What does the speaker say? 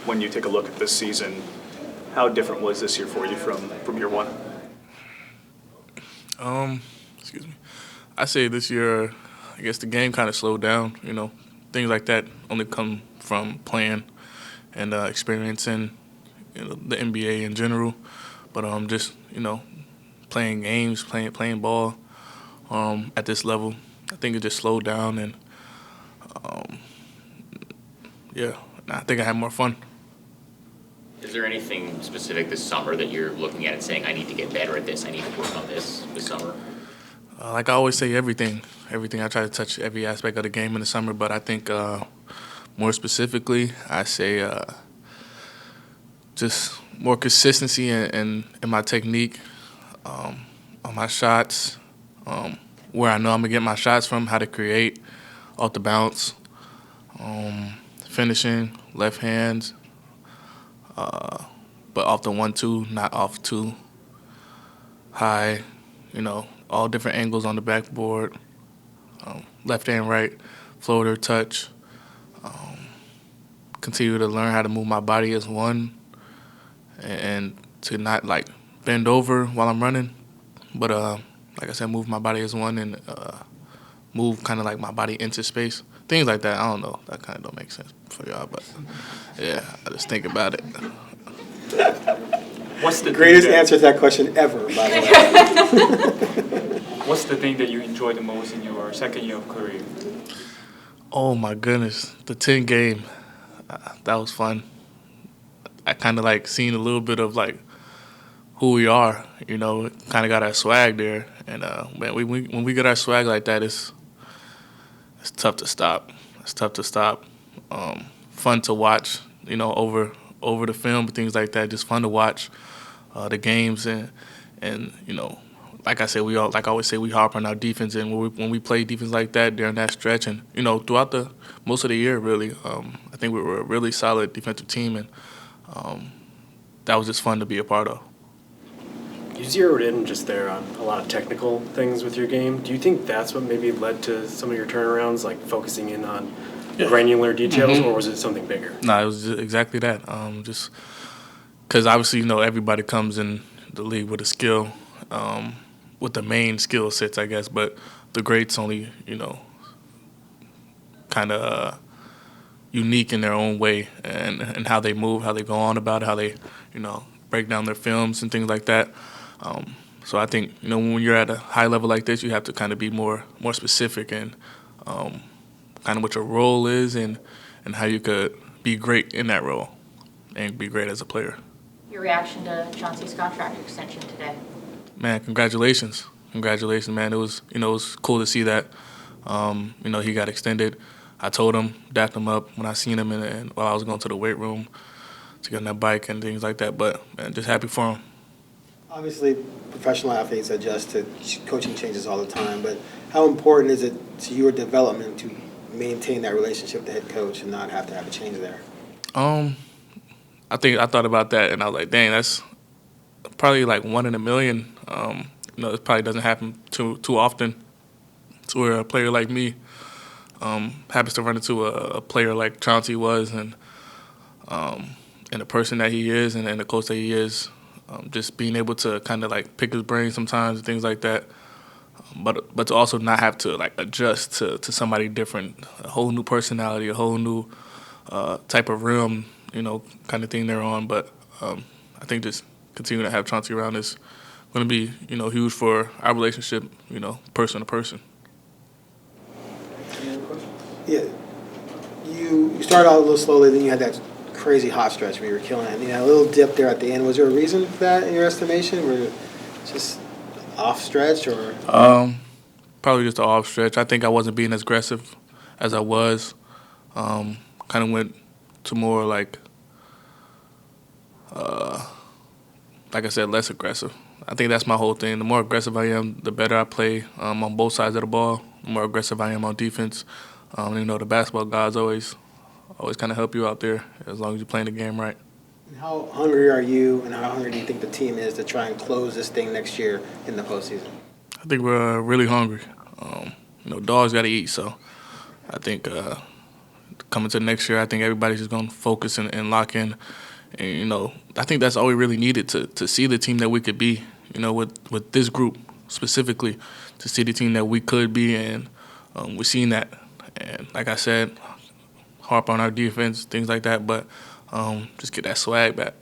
when you take a look at this season, how different was this year for you from year one? Excuse me. I say this year, I guess the game kind of slowed down. Things like that only come from playing and experiencing the NBA in general. But just playing games, playing ball at this level, I think it just slowed down, and yeah, I think I had more fun. Is there anything specific this summer that you're looking at and saying, I need to get better at this, I need to work on this summer? Like I always say, everything. I try to touch every aspect of the game in the summer, but I think more specifically, I say just more consistency in my technique, on my shots, where I know I'm going to get my shots from, how to create off the bounce, finishing, left hands, but off the 1-2, not off too high, all different angles on the backboard, left and right, floater, touch, continue to learn how to move my body as one and to not like bend over while I'm running, but like I said, move my body as one and move kind of like my body into space. Things like that. I don't know. That kind of don't make sense for y'all, but yeah, I just think about it. What's the Greatest answer to that question ever, by the way. What's the thing that you enjoy the most in your second year of career? Oh my goodness, the 10 game, that was fun. I kind of like seen a little bit of like who we are, kind of got our swag there, and man, when we get our swag like that, it's tough to stop. It's tough to stop. Fun to watch, over the film and things like that. Just fun to watch the games and like I said, like I always say, we harp on our defense, and when we play defense like that during that stretch, and throughout the most of the year, really, I think we were a really solid defensive team, and that was just fun to be a part of. You zeroed in just there on a lot of technical things with your game. Do you think that's what maybe led to some of your turnarounds, like focusing in on granular details, or was it something bigger? No, it was just exactly that. Just because obviously, everybody comes in the league with a skill, with the main skill sets, I guess, but the greats only, kind of unique in their own way and how they move, how they go on about it, how they, break down their films and things like that. So I think, when you're at a high level like this, you have to kind of be more specific and kind of what your role is and how you could be great in that role and be great as a player. Your reaction to Chauncey's contract extension today? Man, congratulations, man. It was cool to see that. He got extended. I told him, dapped him up when I seen him and while I was going to the weight room to get on that bike and things like that. But man, just happy for him. Obviously, professional athletes adjust to coaching changes all the time, but how important is it to your development to maintain that relationship with the head coach and not have to have a change there? I thought about that and I was like, dang, that's probably like 1 in a million. It probably doesn't happen too often to where a player like me happens to run into a player like Chauncey was and the person that he is and the coach that he is. Just being able to kind of like pick his brain sometimes and things like that, but to also not have to like adjust to somebody different, a whole new personality, a whole new type of realm, kind of thing they're on. But I think just continuing to have Chauncey around is going to be, huge for our relationship, person to person. Yeah, you started out a little slowly, then you had that crazy hot stretch where you were killing it. A little dip there at the end. Was there a reason for that in your estimation? Were you just off stretch or? Probably just an off stretch. I think I wasn't being as aggressive as I was. Kind of went to more like I said, less aggressive. I think that's my whole thing. The more aggressive I am, the better I play on both sides of the ball. The more aggressive I am on defense. The basketball guys always kind of help you out there as long as you're playing the game right. And how hungry are you, and how hungry do you think the team is to try and close this thing next year in the postseason? I think we're really hungry. Dogs got to eat, so I think coming to next year, I think everybody's just going to focus and lock in. And, you know, I think that's all we really needed to see the team that we could be, you know, with this group specifically, to see the team that we could be, and we're seeing that. And like I said, harp on our defense, things like that, but just get that swag back.